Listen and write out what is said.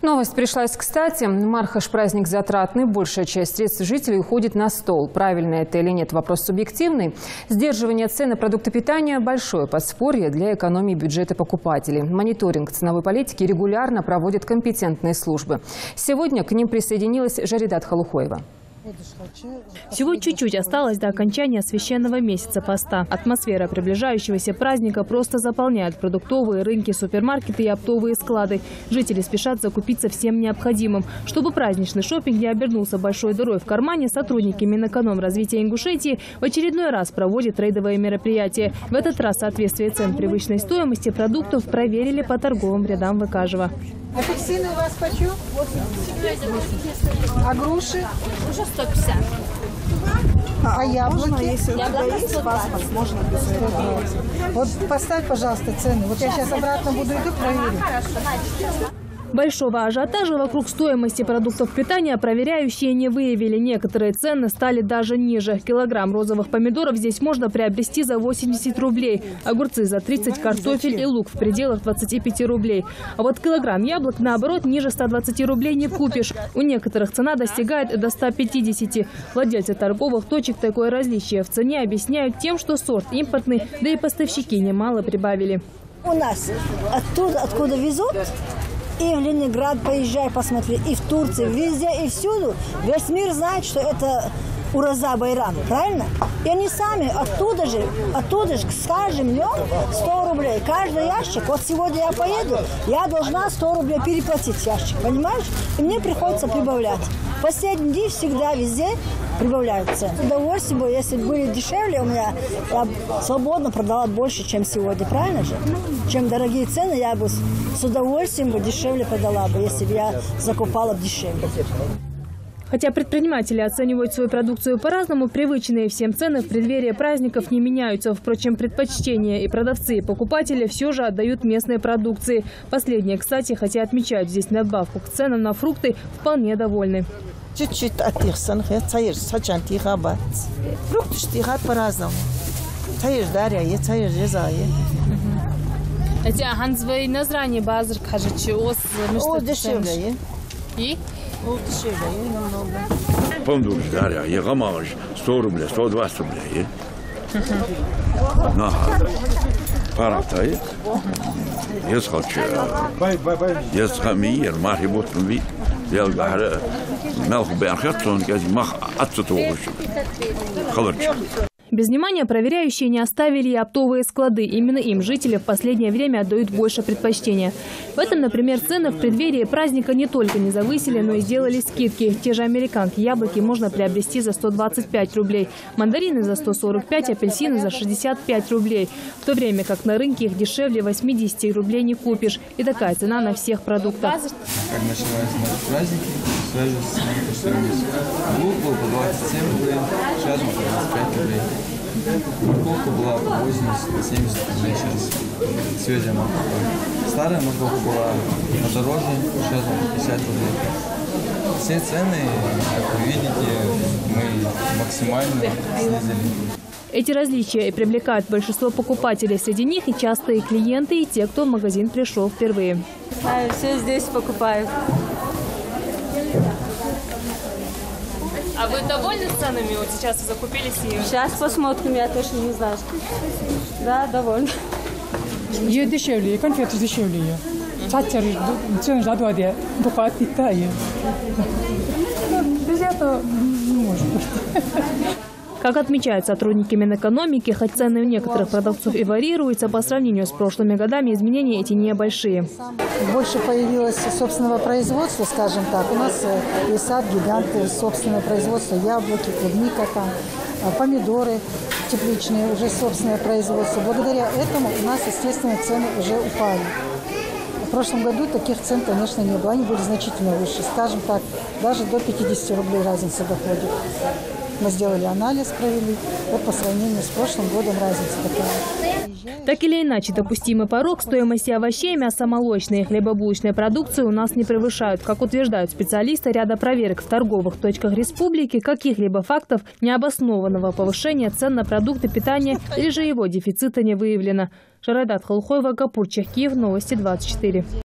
Новость пришлась кстати. Мархаш праздник затратный. Большая часть средств жителей уходит на стол. Правильно это или нет, вопрос субъективный. Сдерживание цен на продукты питания – большое подспорье для экономии бюджета покупателей. Мониторинг ценовой политики регулярно проводят компетентные службы. Сегодня к ним присоединилась Жаридат Халухоева. Всего чуть-чуть осталось до окончания священного месяца поста. Атмосфера приближающегося праздника просто заполняет продуктовые рынки, супермаркеты и оптовые склады. Жители спешат закупиться всем необходимым. Чтобы праздничный шопинг не обернулся большой дырой в кармане, сотрудники Минэкономразвития Ингушетии в очередной раз проводят рейдовые мероприятия. В этот раз соответствие цен привычной стоимости продуктов проверили по торговым рядам Выкажева. Апельсины у вас почем? 80. А груши? Груша 150. А яблоки? Можно, если у тебя есть паспорт, можно без этого. Вот поставь, пожалуйста, цены. Вот я сейчас обратно буду идти, проверю. Большого ажиотажа вокруг стоимости продуктов питания проверяющие не выявили. Некоторые цены стали даже ниже. Килограмм розовых помидоров здесь можно приобрести за 80 рублей. Огурцы за 30, картофель и лук в пределах 25 рублей. А вот килограмм яблок, наоборот, ниже 120 рублей не купишь. У некоторых цена достигает до 150. Владельцы торговых точек такое различие в цене объясняют тем, что сорт импортный, да и поставщики немало прибавили. У нас оттуда, откуда везут, и в Ленинград поезжай, посмотри, и в Турции, везде и всюду. Весь мир знает, что это Ураза Байрам, правильно? И они сами оттуда же с каждым днем 100 рублей. Каждый ящик, вот сегодня я поеду, я должна 100 рублей переплатить ящик, понимаешь? И мне приходится прибавлять. Последние дни всегда везде прибавляются. С удовольствием бы, если бы были дешевле у меня, я свободно продала больше, чем сегодня, правильно же? Чем дорогие цены, я бы с удовольствием бы дешевле продала бы, если бы я закупала дешевле. Хотя предприниматели оценивают свою продукцию по-разному, привычные всем цены в преддверии праздников не меняются. Впрочем, предпочтения и продавцы, и покупатели все же отдают местной продукции. Последние, кстати, хотя отмечают здесь надбавку к ценам на фрукты, вполне довольны. Чуть-чуть отирсан, цаир, сачан тихабат. Фрукты штихат по-разному. Цаир дарья, цаир резая. Эти ханзвей назрани базар кажется, о дешевле. И? О дешевле, намного. Помидор дарья, егамаш 100 рублей, 120 рублей. На, паратай. Есть хочу. Есть хамир, махибот мви. Я говорю, мелк бенхатсон, кази мах отцутовыш. Халарч. Без внимания проверяющие не оставили и оптовые склады. Именно им жители в последнее время отдают больше предпочтения. В этом, например, цены в преддверии праздника не только не завысили, но и сделали скидки. Те же американки яблоки можно приобрести за 125 рублей, мандарины за 145, апельсины за 65 рублей. В то время как на рынке их дешевле 80 рублей не купишь. И такая цена на всех продуктах. Как начинаются праздники, сразу с лук был по 27 рублей, сейчас по 25 рублей. Морковка была по 80-70 рублей сейчас. Свежая морковка. Старая морковка была подороже, сейчас по 50 рублей. Все цены, как вы видите, мы максимально снизили. Эти различия и привлекают большинство покупателей. Среди них и частые клиенты, и те, кто в магазин пришел впервые. Все здесь покупают. А вы довольны ценами? Вот сейчас вы закупились и... Сейчас посмотрим, я точно не знаю. Да, довольна. Ее дешевле, конфеты дешевле. Цены задвоят, буквально питание. Без этого не может быть. Как отмечают сотрудники Минэкономики, хоть цены у некоторых продавцов и варьируются, по сравнению с прошлыми годами изменения эти небольшие. Больше появилось собственного производства, скажем так. У нас и сад, гиганты, собственное производство, яблоки, клубника, там, помидоры тепличные, уже собственное производство. Благодаря этому у нас, естественно, цены уже упали. В прошлом году таких цен, конечно, не было. Они были значительно выше. Скажем так, даже до 50 рублей разница доходит. Мы сделали анализ, провели. Вот по сравнению с прошлым годом разница такая. Так или иначе, допустимый порог стоимости овощей, мяса, молочной и хлебобулочной продукции у нас не превышают. Как утверждают специалисты, ряда проверок в торговых точках республики каких-либо фактов необоснованного повышения цен на продукты питания или же его дефицита не выявлено. Жаридат Халухоева, Гапурчах, Киев, Новости 24.